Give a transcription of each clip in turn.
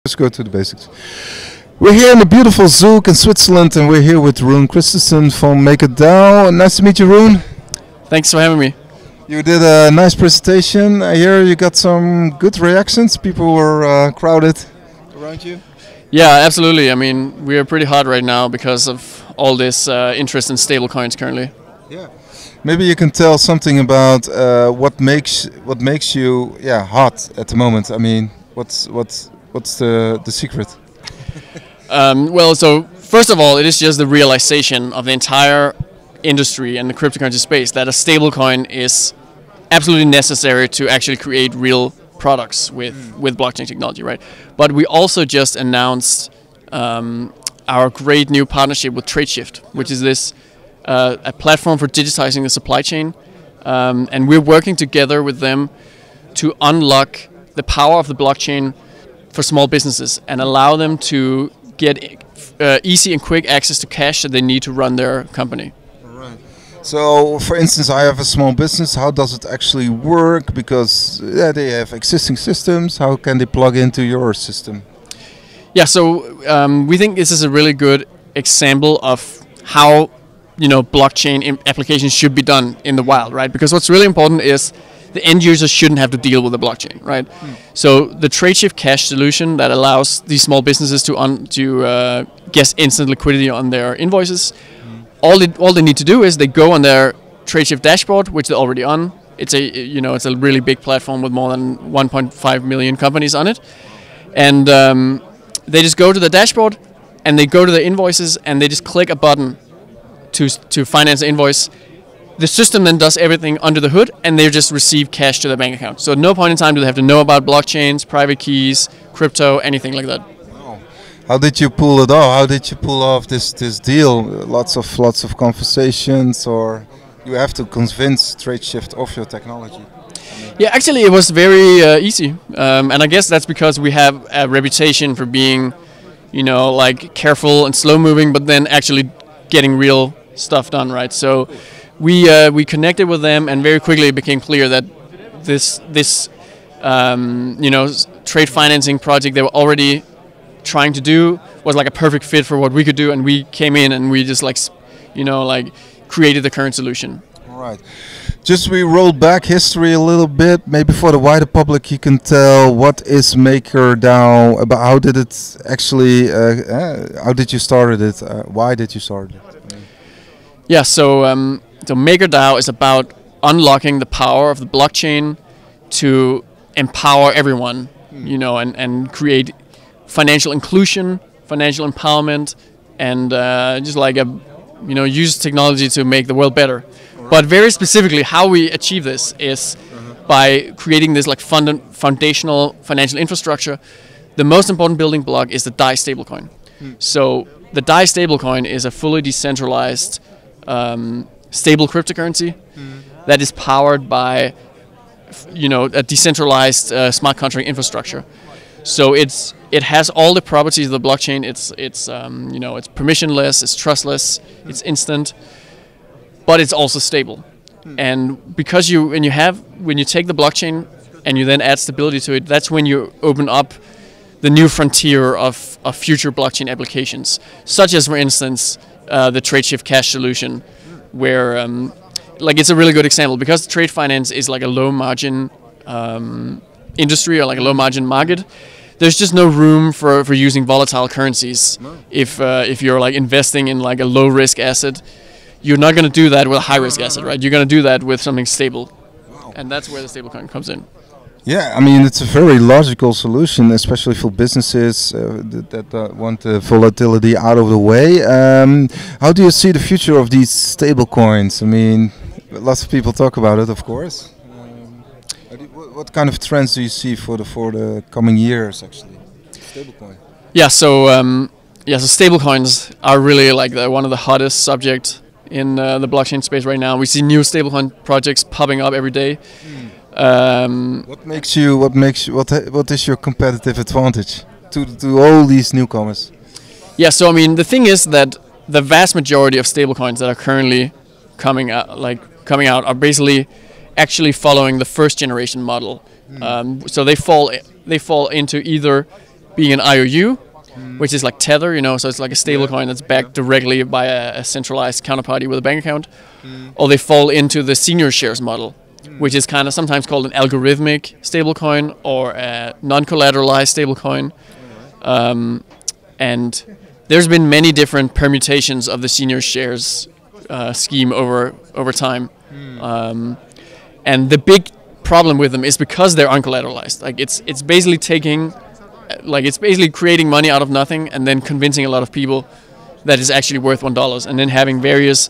Let's go to the basics. We're here in the beautiful Zug in Switzerland, and we're here with Rune Christensen from MakerDAO. Nice to meet you, Rune. Thanks for having me. You did a nice presentation. I hear you got some good reactions. People were crowded around you. Yeah, absolutely. I mean, we are pretty hot right now because of all this interest in stablecoins currently. Yeah. Maybe you can tell something about what makes you hot at the moment. I mean, what's the secret? Well, so first of all, it is just the realization of the entire industry and the cryptocurrency space that a stablecoin is absolutely necessary to actually create real products with blockchain technology, right? But we also just announced our great new partnership with Tradeshift, which is this a platform for digitizing the supply chain, and we're working together with them to unlock the power of the blockchain for small businesses and allow them to get easy and quick access to cash that they need to run their company. Right. So, for instance, I have a small business. How does it actually work? Because they have existing systems. How can they plug into your system? Yeah, so we think this is a really good example of how blockchain applications should be done in the wild, right? Because what's really important is the end user shouldn't have to deal with the blockchain, right? So the Tradeshift Cash solution that allows these small businesses to get instant liquidity on their invoices. All they need to do is they go on their Tradeshift dashboard, which they're already on. It's a really big platform with more than 1.5 million companies on it, and they just go to the dashboard and they go to the invoices and they just click a button to finance the invoice. The system then does everything under the hood, and they just receive cash to their bank account. So at no point in time do they have to know about blockchains, private keys, crypto, anything like that. Wow. How did you pull it off? How did you pull off this deal? Lots of conversations, or you have to convince Tradeshift of your technology? Yeah, actually it was very easy, and I guess that's because we have a reputation for being, like careful and slow moving, but then actually getting real stuff done, right? So we connected with them, and very quickly it became clear that this trade financing project they were already trying to do was like a perfect fit for what we could do, and we came in and we just created the current solution. All right. Just we rolled back history a little bit, maybe for the wider public you can tell what is MakerDAO about. How did it actually? How did you start it? Why did you start it? Yeah, so MakerDAO is about unlocking the power of the blockchain to empower everyone, and create financial inclusion, financial empowerment, and use technology to make the world better. But very specifically, how we achieve this is by creating this foundational financial infrastructure. The most important building block is the DAI stablecoin. So the DAI stablecoin is a fully decentralized stable cryptocurrency that is powered by a decentralized smart contract infrastructure. So it has all the properties of the blockchain. It's permissionless, it's trustless, it's instant, but it's also stable. And because when you take the blockchain and you then add stability to it, that's when you open up the new frontier of future blockchain applications, such as, for instance, the Tradeshift Cash solution, where it's a really good example because trade finance is like a low margin industry or like a low margin market. There's just no room for using volatile currencies. If you're investing in a low risk asset, you're not going to do that with a high risk asset, right? You're going to do that with something stable, and that's where the stablecoin comes in. Yeah, I mean, it's a very logical solution, especially for businesses that want the volatility out of the way. How do you see the future of these stable coins? I mean, lots of people talk about it, of course. What kind of trends do you see for the coming years, actually? Stablecoin. Yeah, so stablecoins are really one of the hottest subjects in the blockchain space right now. We see new stablecoin projects popping up every day. What is your competitive advantage to all these newcomers? Yeah, so I mean the thing is that the vast majority of stablecoins that are currently coming out are basically actually following the first generation model. So they fall into either being an IOU, which is like Tether, you know, so it's like a stable coin that's backed directly by a centralized counterparty with a bank account, or they fall into the senior shares model, which is kind of sometimes called an algorithmic stablecoin or a non-collateralized stablecoin. And there's been many different permutations of the senior shares scheme over time. And the big problem with them is because they're uncollateralized. Like it's basically taking, like it's basically creating money out of nothing and then convincing a lot of people that it's actually worth $1, and then having various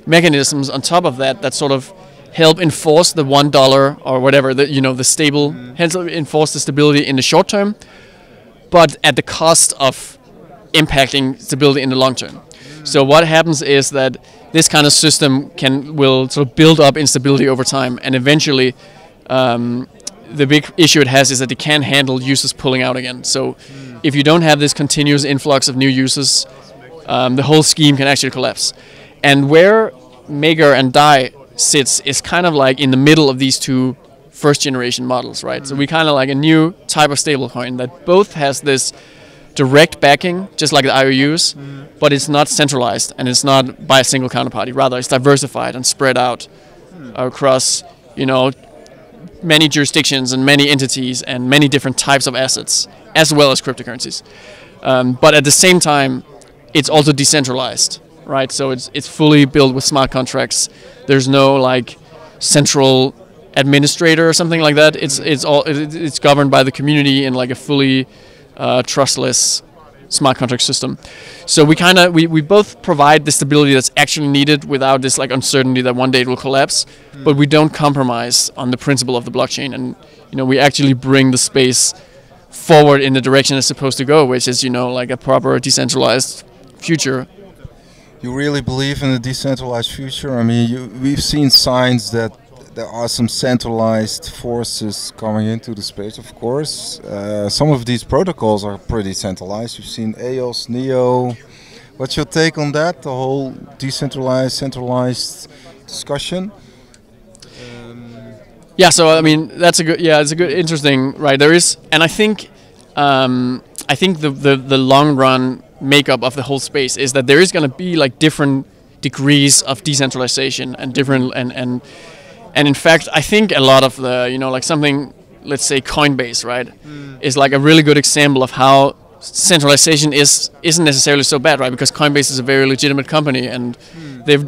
mechanisms on top of that that sort of help enforce the $1 or whatever, the stable, hence enforce the stability in the short term, but at the cost of impacting stability in the long term. So what happens is that this kind of system will sort of build up instability over time, and eventually the big issue it has is that it can't handle users pulling out again. So if you don't have this continuous influx of new users, the whole scheme can actually collapse. And where Maker and DAI sits is kind of like in the middle of these two first generation models, right? So we kind of like a new type of stablecoin that both has this direct backing, just like the IOUs, but it's not centralized and it's not by a single counterparty. Rather, it's diversified and spread out across, many jurisdictions and many entities and many different types of assets, as well as cryptocurrencies. But at the same time, it's also decentralized, right? So it's fully built with smart contracts. There's no like central administrator or something like that. It's governed by the community in like a fully trustless smart contract system. So we both provide the stability that's actually needed without this like uncertainty that one day it will collapse, but we don't compromise on the principle of the blockchain, and we actually bring the space forward in the direction it's supposed to go, which is like a proper decentralized future. You really believe in a decentralized future? I mean, we've seen signs that there are some centralized forces coming into the space, of course. Some of these protocols are pretty centralized. You've seen EOS, NEO. What's your take on that, the whole decentralized, centralized discussion? Yeah, so I mean, it's a good, interesting, right? There is, and I think the long run makeup of the whole space is that there is going to be like different degrees of decentralization and different and in fact, I think a lot of the, like something, let's say Coinbase, right, is like a really good example of how centralization isn't necessarily so bad, right? Because Coinbase is a very legitimate company, and they've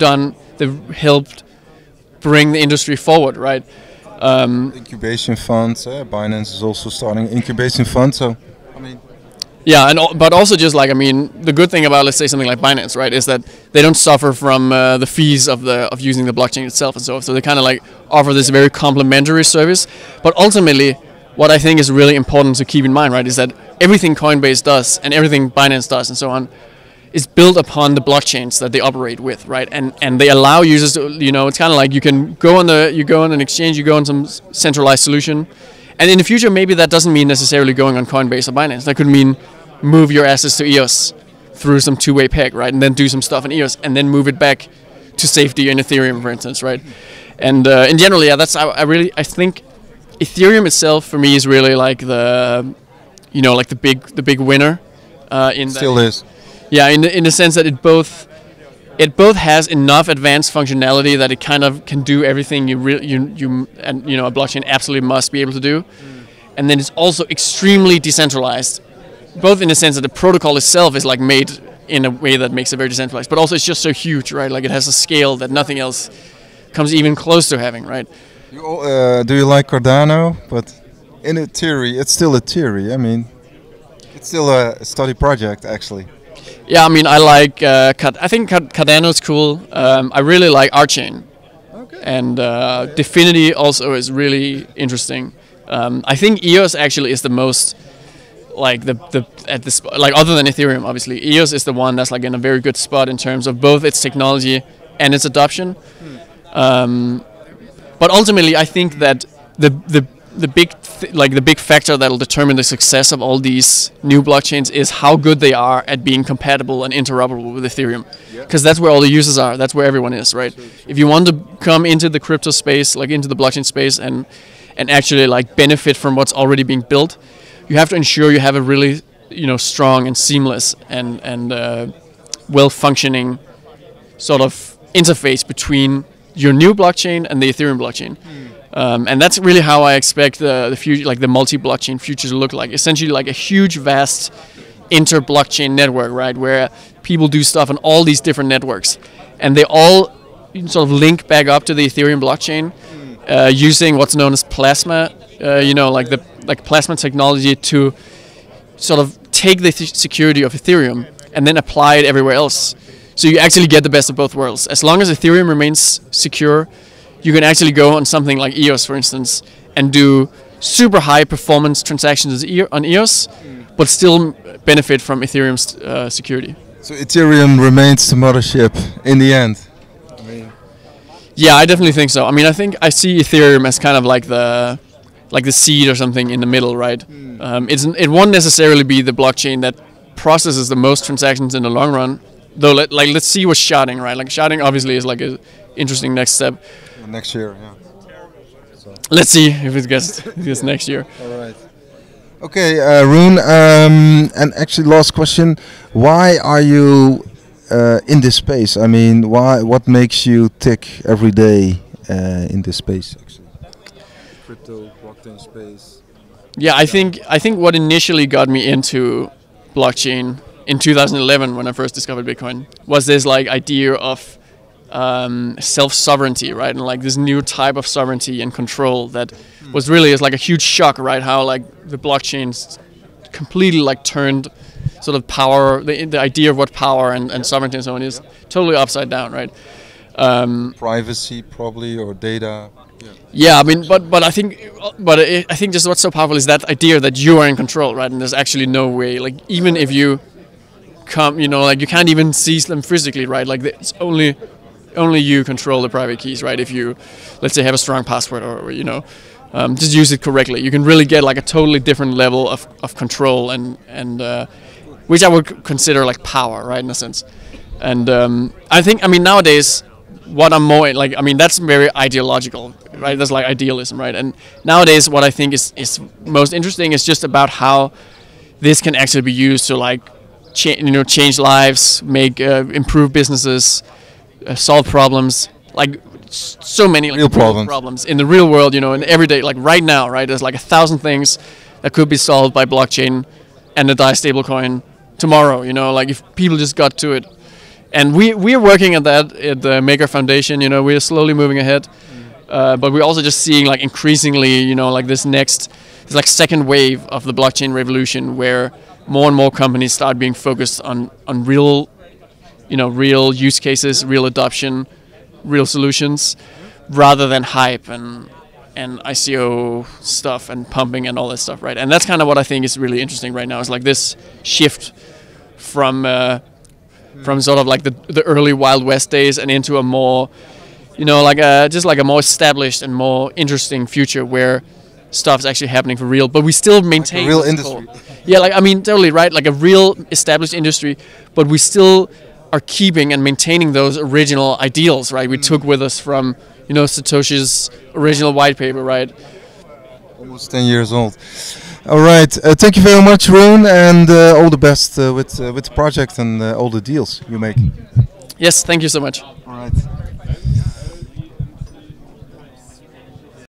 helped bring the industry forward, right? Incubation funds. Binance is also starting incubation fund. So, I mean. Yeah, but also just like, I mean, the good thing about, let's say, something like Binance, right, is that they don't suffer from the fees of using the blockchain itself and so forth. So they kind of like offer this very complementary service. But ultimately, what I think is really important to keep in mind, right, is that everything Coinbase does and everything Binance does and so on is built upon the blockchains that they operate with, right? And they allow users to, it's kind of like you go on an exchange, you go on some centralized solution, and in the future maybe that doesn't mean necessarily going on Coinbase or Binance. That could mean move your assets to EOS through some two-way peg, right, and then do some stuff in EOS, and then move it back to safety in Ethereum, for instance, right? And in general, yeah, that's I think Ethereum itself for me is really like the, like the big winner. Still is. Yeah, in the sense that it both has enough advanced functionality that it kind of can do everything a blockchain absolutely must be able to do, and then it's also extremely decentralized. Both in the sense that the protocol itself is like made in a way that makes it very decentralized, but also it's just so huge, right? Like it has a scale that nothing else comes even close to having, right? Do you like Cardano? But in a theory, it's still a theory. I mean, it's still a study project, actually. Yeah, I mean, I like. I think Cardano's cool. I really like Archain, and Dfinity also is really interesting. I think EOS actually is the most. Like other than Ethereum, obviously, EOS is the one that's like in a very good spot in terms of both its technology and its adoption. But ultimately, I think that the big factor that will determine the success of all these new blockchains is how good they are at being compatible and interoperable with Ethereum, because that's where all the users are. That's where everyone is, right? If you want to come into the crypto space, like into the blockchain space, and actually like benefit from what's already being built, you have to ensure you have a really strong and seamless and well functioning sort of interface between your new blockchain and the Ethereum blockchain. And that's really how I expect the future, like the multi-blockchain future, to look like. Essentially, like a huge, vast inter-blockchain network, right, where people do stuff on all these different networks, and they all sort of link back up to the Ethereum blockchain using what's known as Plasma. Like Plasma technology to sort of take the security of Ethereum and then apply it everywhere else. So you actually get the best of both worlds. As long as Ethereum remains secure, you can actually go on something like EOS, for instance, and do super high performance transactions on EOS, but still benefit from Ethereum's security. So Ethereum remains the mothership in the end. Yeah, I definitely think so. I mean, I think I see Ethereum as kind of like the seed or something in the middle, right? It won't necessarily be the blockchain that processes the most transactions in the long run. Though, let's see what's sharding, right? Like sharding obviously is like an interesting next step. Next year, yeah. So. Let's see if it gets next year. All right. Okay, Rune, and actually last question, why are you in this space? I mean, what makes you tick every day in this space, actually? Crypto, blockchain space. Yeah, I think what initially got me into blockchain in 2011 when I first discovered Bitcoin was this like idea of self-sovereignty, right? And like this new type of sovereignty and control that was really is like a huge shock, right? How like the blockchains completely like turned sort of power, the idea of what power and sovereignty and so on is totally upside down, right? Privacy probably, or data. Yeah, I mean, but I think just what's so powerful is that idea that you are in control, right? And there's actually no way, like even if you come, like you can't even seize them physically, right? Like it's only you control the private keys, right? If you, let's say, have a strong password or just use it correctly, you can really get like a totally different level of control and which I would consider like power, right, in a sense. And I think, I mean, nowadays, what I'm more like, I mean, that's very ideological, right? That's like idealism, right? And nowadays, what I think is most interesting is just about how this can actually be used to like change lives, make improve businesses, solve problems, like so many like real problems in the real world, in every day, like right now, right? There's like 1,000 things that could be solved by blockchain and the DAI stablecoin tomorrow, like if people just got to it. And we're working at that at the Maker Foundation, we're slowly moving ahead. But we're also just seeing like increasingly, like this like second wave of the blockchain revolution where more and more companies start being focused on real, real use cases, real adoption, real solutions, rather than hype and ICO stuff and pumping and all that stuff, right? And that's kind of what I think is really interesting right now. Is like this shift from sort of like the early Wild West days and into a more, just like a more established and more interesting future where stuff's actually happening for real, but we still maintain like a real industry. Yeah, like I mean, totally right. Like a real established industry, but we still are keeping and maintaining those original ideals, right? We took with us from Satoshi's original white paper, right? Almost 10 years old. All right. Thank you very much, Rune, and all the best with the project and all the deals you make. Yes, thank you so much. All right.